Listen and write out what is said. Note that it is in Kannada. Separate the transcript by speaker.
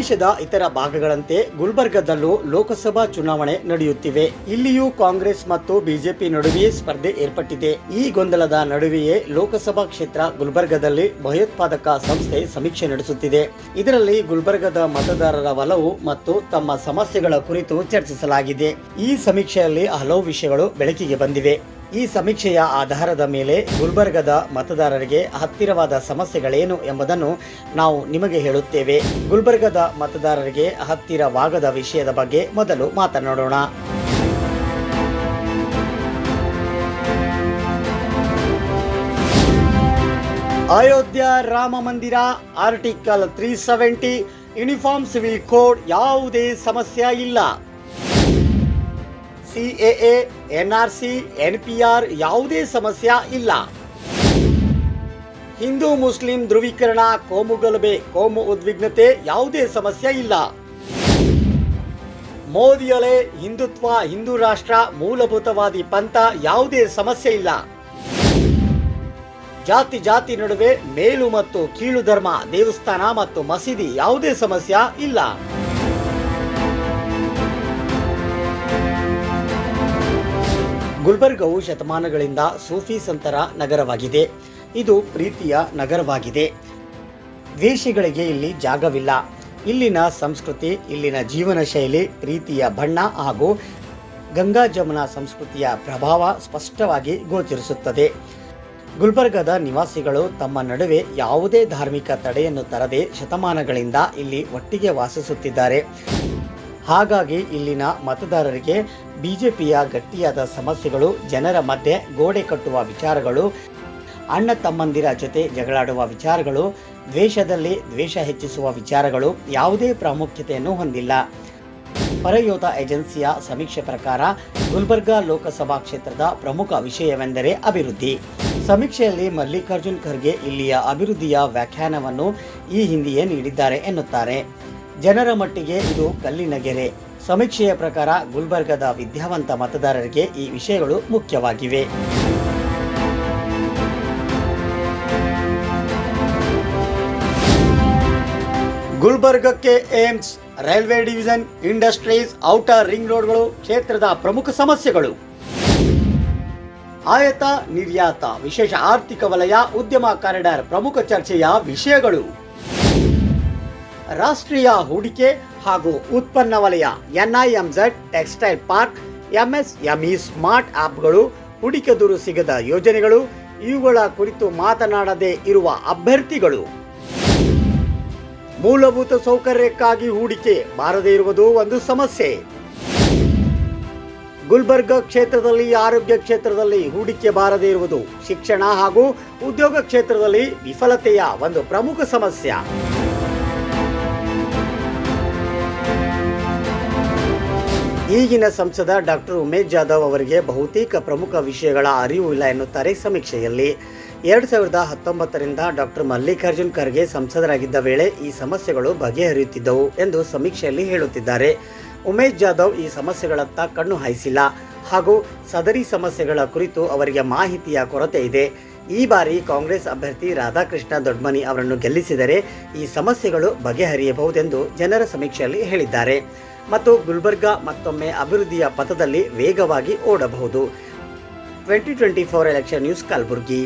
Speaker 1: ದೇಶದ ಇತರ ಭಾಗಗಳಂತೆ ಗುಲ್ಬರ್ಗದಲ್ಲೂ ಲೋಕಸಭಾ ಚುನಾವಣೆ ನಡೆಯುತ್ತಿವೆ. ಇಲ್ಲಿಯೂ ಕಾಂಗ್ರೆಸ್ ಮತ್ತು ಬಿಜೆಪಿ ನಡುವೆಯೇ ಸ್ಪರ್ಧೆ ಏರ್ಪಟ್ಟಿದೆ. ಈ ಗೊಂದಲದ ನಡುವೆಯೇ ಲೋಕಸಭಾ ಕ್ಷೇತ್ರ ಗುಲ್ಬರ್ಗದಲ್ಲಿ ಭಯೋತ್ಪಾದಕ ಸಂಸ್ಥೆ ಸಮೀಕ್ಷೆ ನಡೆಸುತ್ತಿದೆ. ಇದರಲ್ಲಿ ಗುಲ್ಬರ್ಗದ ಮತದಾರರ ಒಲವು ಮತ್ತು ತಮ್ಮ ಸಮಸ್ಯೆಗಳ ಕುರಿತು ಚರ್ಚಿಸಲಾಗಿದೆ. ಈ ಸಮೀಕ್ಷೆಯಲ್ಲಿ ಹಲವು ವಿಷಯಗಳು ಬೆಳಕಿಗೆ ಬಂದಿವೆ. ಈ ಸಮೀಕ್ಷೆಯ ಆಧಾರದ ಮೇಲೆ ಗುಲ್ಬರ್ಗದ ಮತದಾರರಿಗೆ ಹತ್ತಿರವಾದ ಸಮಸ್ಯೆಗಳೇನು ಎಂಬುದನ್ನು ನಾವು ನಿಮಗೆ ಹೇಳುತ್ತೇವೆ. ಗುಲ್ಬರ್ಗದ ಮತದಾರರಿಗೆ ಹತ್ತಿರವಾಗದ ವಿಷಯದ ಬಗ್ಗೆ ಮೊದಲು ಮಾತನಾಡೋಣ. ಅಯೋಧ್ಯ ರಾಮ ಮಂದಿರ, ಆರ್ಟಿಕಲ್ 370, ಯೂನಿಫಾರ್ಮ್ ಸಿವಿಲ್ ಕೋಡ್, ಯಾವುದೇ ಸಮಸ್ಯೆ ಇಲ್ಲ. CAA, NRC, NPR, ಯಾವುದೇ ಸಮಸ್ಯೆ ಇಲ್ಲ. ಹಿಂದೂ ಮುಸ್ಲಿಂ ಧ್ರುವೀಕರಣ, ಕೋಮುಗಲಭೆ, ಕೋಮು ಉದ್ವಿಗ್ನತೆ, ಯಾವುದೇ ಸಮಸ್ಯೆ ಇಲ್ಲ. ಮೋದಿ ಅಲೆ, ಹಿಂದುತ್ವ, ಹಿಂದೂ ರಾಷ್ಟ್ರ, ಮೂಲಭೂತವಾದಿ ಪಂಥ, ಯಾವುದೇ ಸಮಸ್ಯೆ ಇಲ್ಲ. ಜಾತಿ ನಡುವೆ ಮೇಲು ಮತ್ತು ಕೀಳು ಧರ್ಮ, ದೇವಸ್ಥಾನ ಮತ್ತು ಮಸೀದಿ, ಯಾವುದೇ ಸಮಸ್ಯೆ ಇಲ್ಲ. ಗುಲ್ಬರ್ಗವು ಶತಮಾನಗಳಿಂದ ಸೂಫಿ ಸಂತರ ನಗರವಾಗಿದೆ. ಇದು ಪ್ರೀತಿಯ ನಗರವಾಗಿದೆ. ದ್ವೇಷಗಳಿಗೆ ಇಲ್ಲಿ ಜಾಗವಿಲ್ಲ. ಇಲ್ಲಿನ ಸಂಸ್ಕೃತಿ, ಇಲ್ಲಿನ ಜೀವನ ಶೈಲಿ, ಪ್ರೀತಿಯ ಬಣ್ಣ ಹಾಗೂ ಗಂಗಾ ಜಮುನಾ ಸಂಸ್ಕೃತಿಯ ಪ್ರಭಾವ ಸ್ಪಷ್ಟವಾಗಿ ಗೋಚರಿಸುತ್ತದೆ. ಗುಲ್ಬರ್ಗದ ನಿವಾಸಿಗಳು ತಮ್ಮ ನಡುವೆ ಯಾವುದೇ ಧಾರ್ಮಿಕ ತಡೆಯನ್ನು ತರದೆ ಶತಮಾನಗಳಿಂದ ಇಲ್ಲಿ ಒಟ್ಟಿಗೆ ವಾಸಿಸುತ್ತಿದ್ದಾರೆ. ಹಾಗಾಗಿ ಇಲ್ಲಿನ ಮತದಾರರಿಗೆ ಬಿಜೆಪಿಯ ಗಟ್ಟಿಯಾದ ಸಮಸ್ಯೆಗಳು, ಜನರ ಮಧ್ಯೆ ಗೋಡೆ ಕಟ್ಟುವ ವಿಚಾರಗಳು, ಅಣ್ಣ ತಮ್ಮಂದಿರ ಜೊತೆ ಜಗಳಾಡುವ ವಿಚಾರಗಳು, ದ್ವೇಷದಲ್ಲಿ ದ್ವೇಷ ಹೆಚ್ಚಿಸುವ ವಿಚಾರಗಳು ಯಾವುದೇ ಪ್ರಾಮುಖ್ಯತೆಯನ್ನು ಹೊಂದಿಲ್ಲ. ಪರಯೋಧ ಏಜೆನ್ಸಿಯ ಸಮೀಕ್ಷೆ ಪ್ರಕಾರ ಗುಲ್ಬರ್ಗಾ ಲೋಕಸಭಾ ಕ್ಷೇತ್ರದ ಪ್ರಮುಖ ವಿಷಯವೆಂದರೆ ಅಭಿವೃದ್ಧಿ. ಸಮೀಕ್ಷೆಯಲ್ಲಿ ಮಲ್ಲಿಕಾರ್ಜುನ್ ಖರ್ಗೆ ಇಲ್ಲಿಯ ಅಭಿವೃದ್ಧಿಯ ವ್ಯಾಖ್ಯಾನವನ್ನು ಈ ಹಿಂದೆಯೇ ನೀಡಿದ್ದಾರೆ ಎನ್ನುತ್ತಾರೆ. ಜನರ ಮಟ್ಟಿಗೆ ಇದು ಕಲ್ಲಿನ ಗೆರೆ. ಸಮೀಕ್ಷೆಯ ಪ್ರಕಾರ ಗುಲ್ಬರ್ಗದ ವಿದ್ಯಾವಂತ ಮತದಾರರಿಗೆ ಈ ವಿಷಯಗಳು ಮುಖ್ಯವಾಗಿವೆ. ಗುಲ್ಬರ್ಗಕ್ಕೆ AIIMS, railway division, industries, outer ring ರೋಡ್ಗಳು ಕ್ಷೇತ್ರದ ಪ್ರಮುಖ ಸಮಸ್ಯೆಗಳು. ಆಯತ ನಿರ್ಯಾತ, ವಿಶೇಷ ಆರ್ಥಿಕ ವಲಯ, ಉದ್ಯಮ ಕಾರಿಡಾರ್ ಪ್ರಮುಖ ಚರ್ಚೆಯ ವಿಷಯಗಳು. ರಾಷ್ಟ್ರೀಯ ಹೂಡಿಕೆ ಹಾಗೂ ಉತ್ಪನ್ನ ವಲಯ, NIMZ, textile park, MSME smart ಆಪ್ಗಳು, ಹೂಡಿಕೆ ದೂರು ಸಿಗದ ಯೋಜನೆಗಳು, ಇವುಗಳ ಕುರಿತು ಮಾತನಾಡದೇ ಇರುವ ಅಭ್ಯರ್ಥಿಗಳು. ಮೂಲಭೂತ ಸೌಕರ್ಯಕ್ಕಾಗಿ ಹೂಡಿಕೆ ಬಾರದೇ ಇರುವುದು ಒಂದು ಸಮಸ್ಯೆ. ಗುಲ್ಬರ್ಗ ಕ್ಷೇತ್ರದಲ್ಲಿ ಆರೋಗ್ಯ ಕ್ಷೇತ್ರದಲ್ಲಿ ಹೂಡಿಕೆ ಬಾರದೇ ಇರುವುದು, ಶಿಕ್ಷಣ ಹಾಗೂ ಉದ್ಯೋಗ ಕ್ಷೇತ್ರದಲ್ಲಿ ವಿಫಲತೆಯ ಒಂದು ಪ್ರಮುಖ ಸಮಸ್ಯೆ. ಈಗಿನ ಸಂಸದ ಡಾಕ್ಟರ್ ಉಮೇಶ್ ಜಾಧವ್ ಅವರಿಗೆ ಬಹುತೇಕ ಪ್ರಮುಖ ವಿಷಯಗಳ ಅರಿವು ಇಲ್ಲ ಎನ್ನುತ್ತಾರೆ ಸಮೀಕ್ಷೆಯಲ್ಲಿ. 2019ರಿಂದ ಡಾಕ್ಟರ್ ಮಲ್ಲಿಕಾರ್ಜುನ್ ಖರ್ಗೆ ಸಂಸದರಾಗಿದ್ದ ವೇಳೆ ಈ ಸಮಸ್ಯೆಗಳು ಬಗೆಹರಿಯುತ್ತಿದ್ದವು ಎಂದು ಸಮೀಕ್ಷೆಯಲ್ಲಿ ಹೇಳುತ್ತಿದ್ದಾರೆ. ಉಮೇಶ್ ಜಾಧವ್ ಈ ಸಮಸ್ಯೆಗಳತ್ತ ಕಣ್ಣು ಹಾಯಿಸಿಲ್ಲ ಹಾಗೂ ಸದರಿ ಸಮಸ್ಯೆಗಳ ಕುರಿತು ಅವರಿಗೆ ಮಾಹಿತಿಯ ಕೊರತೆ ಇದೆ. ಈ ಬಾರಿ ಕಾಂಗ್ರೆಸ್ ಅಭ್ಯರ್ಥಿ ರಾಧಾಕೃಷ್ಣ ದೊಡ್ಮನಿ ಅವರನ್ನು ಗೆಲ್ಲಿಸಿದರೆ ಈ ಸಮಸ್ಯೆಗಳು ಬಗೆಹರಿಯಬಹುದೆಂದು ಜನರ ಸಮೀಕ್ಷೆಯಲ್ಲಿ ಹೇಳಿದ್ದಾರೆ ಮತ್ತು ಗುಲ್ಬರ್ಗ ಮತ್ತೊಮ್ಮೆ ಅಭಿವೃದ್ಧಿಯ ಪಥದಲ್ಲಿ ವೇಗವಾಗಿ ಓಡಬಹುದು. 2024 ಎಲೆಕ್ಷನ್ ನ್ಯೂಸ್, ಕಲಬುರಗಿ.